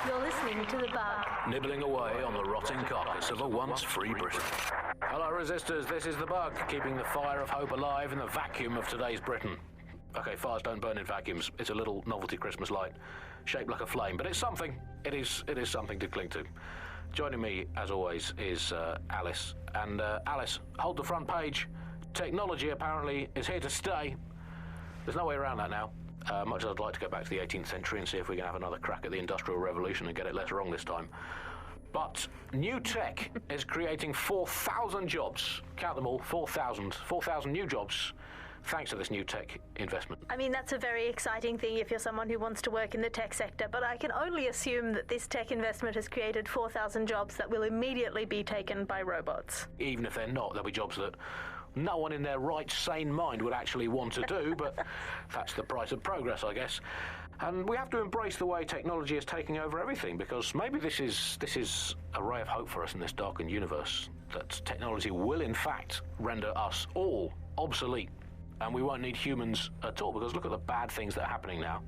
You're listening to The Bug. Nibbling away on the rotting carcass of a once free Britain. Hello, resistors. This is The Bug, keeping the fire of hope alive in the vacuum of today's Britain. Okay, fires don't burn in vacuums. It's a little novelty Christmas light, shaped like a flame, but it's something. It is something to cling to. Joining me, as always, is Alice. And Alice, hold the front page. Technology apparently is here to stay. There's no way around that now. Much as I'd like to go back to the 18th century and see if we can have another crack at the Industrial Revolution and get it less wrong this time. But new tech is creating 4,000 jobs. Count them all, 4,000 new jobs, thanks to this new tech investment. I mean, that's a very exciting thing if you're someone who wants to work in the tech sector, but I can only assume that this tech investment has created 4,000 jobs that will immediately be taken by robots. Even if they're not, there'll be jobs that no one in their right, sane mind would actually want to do, but that's the price of progress, I guess. And we have to embrace the way technology is taking over everything, because maybe this is a ray of hope for us in this darkened universe, that technology will in fact render us all obsolete, and we won't need humans at all, because look at the bad things that are happening now.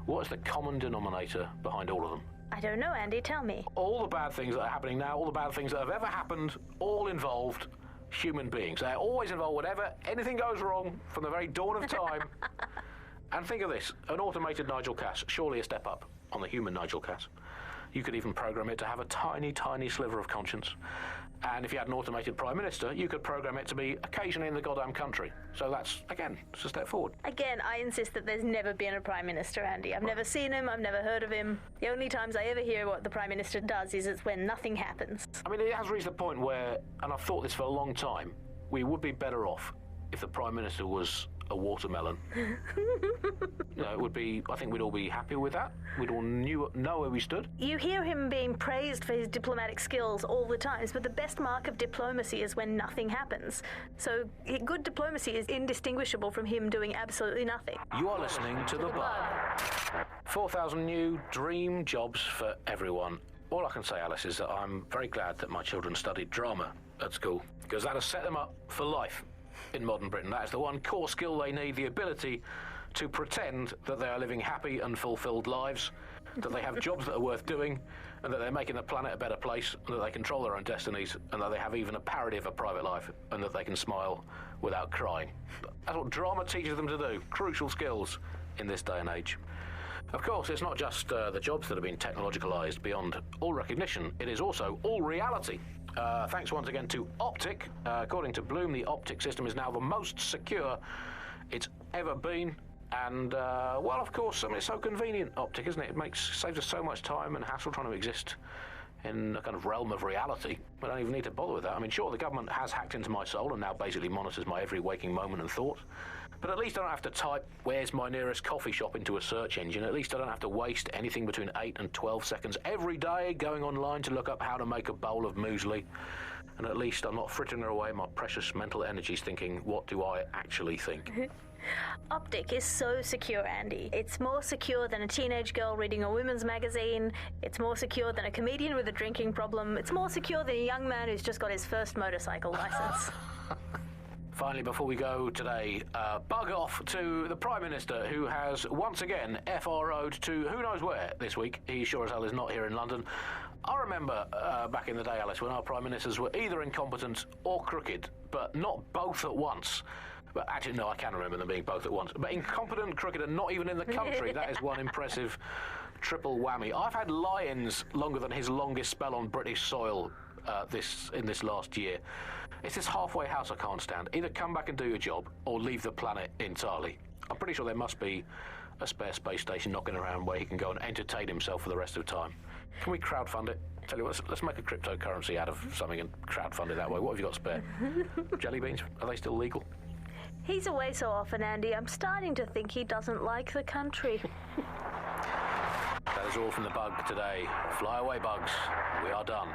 What is the common denominator behind all of them? I don't know, Andy, tell me. All the bad things that are happening now, all the bad things that have ever happened, all involved human beings. They're always involved whenever anything goes wrong from the very dawn of time. And think of this, an automated Nigel Cass, surely a step up on the human Nigel Cass. You could even program it to have a tiny, tiny sliver of conscience. And if you had an automated Prime Minister, you could program it to be occasionally in the goddamn country. So that's, again, it's a step forward. Again, I insist that there's never been a Prime Minister, Andy. I've never seen him, I've never heard of him. The only times I ever hear what the Prime Minister does is it's when nothing happens. I mean, it has reached the point where, and I've thought this for a long time, we would be better off if the Prime Minister was a watermelon. It would be, I think we'd all be happy with that. We'd all know where we stood. You hear him being praised for his diplomatic skills all the time, but the best mark of diplomacy is when nothing happens. So good diplomacy is indistinguishable from him doing absolutely nothing. You are listening to The Bug. 4,000 new dream jobs for everyone. All I can say, Alice, is that I'm very glad that my children studied drama at school, because that has set them up for life in modern Britain. That is the one core skill they need, the ability to pretend that they are living happy and fulfilled lives, that they have jobs that are worth doing, and that they're making the planet a better place, and that they control their own destinies, and that they have even a parody of a private life, and that they can smile without crying. That's what drama teaches them to do. Crucial skills in this day and age. Of course, it's not just the jobs that have been technologicalised beyond all recognition, it is also all reality. Thanks once again to Optic. According to Bloom, the Optic system is now the most secure it's ever been. And, well, of course, I mean, it's so convenient, Optic, isn't it? It saves us so much time and hassle trying to exist in a kind of realm of reality. We don't even need to bother with that. I mean, sure, the government has hacked into my soul and now basically monitors my every waking moment and thought. But at least I don't have to type, "Where's my nearest coffee shop?" into a search engine. At least I don't have to waste anything between 8 and 12 seconds every day going online to look up how to make a bowl of muesli. And at least I'm not frittering away my precious mental energies thinking, what do I actually think? Optic is so secure, Andy. It's more secure than a teenage girl reading a women's magazine. It's more secure than a comedian with a drinking problem. It's more secure than a young man who's just got his first motorcycle license. Finally, before we go today, bug off to the Prime Minister, who has once again FRO'd to who knows where this week. He sure as hell is not here in London. I remember back in the day, Alice, when our Prime Ministers were either incompetent or crooked, but not both at once. But actually, no, I can remember them being both at once. But incompetent, crooked, and not even in the country. That is one impressive triple whammy. I've had lions longer than his longest spell on British soil in this last year. It's this halfway house I can't stand. Either come back and do your job or leave the planet entirely. I'm pretty sure there must be a spare space station knocking around where he can go and entertain himself for the rest of the time. Can we crowdfund it? Tell you what, let's make a cryptocurrency out of something and crowdfund it that way. What have you got spare? Jelly beans? Are they still legal? He's away so often, Andy. I'm starting to think he doesn't like the country. That is all from The Bug today. Fly away, bugs. We are done.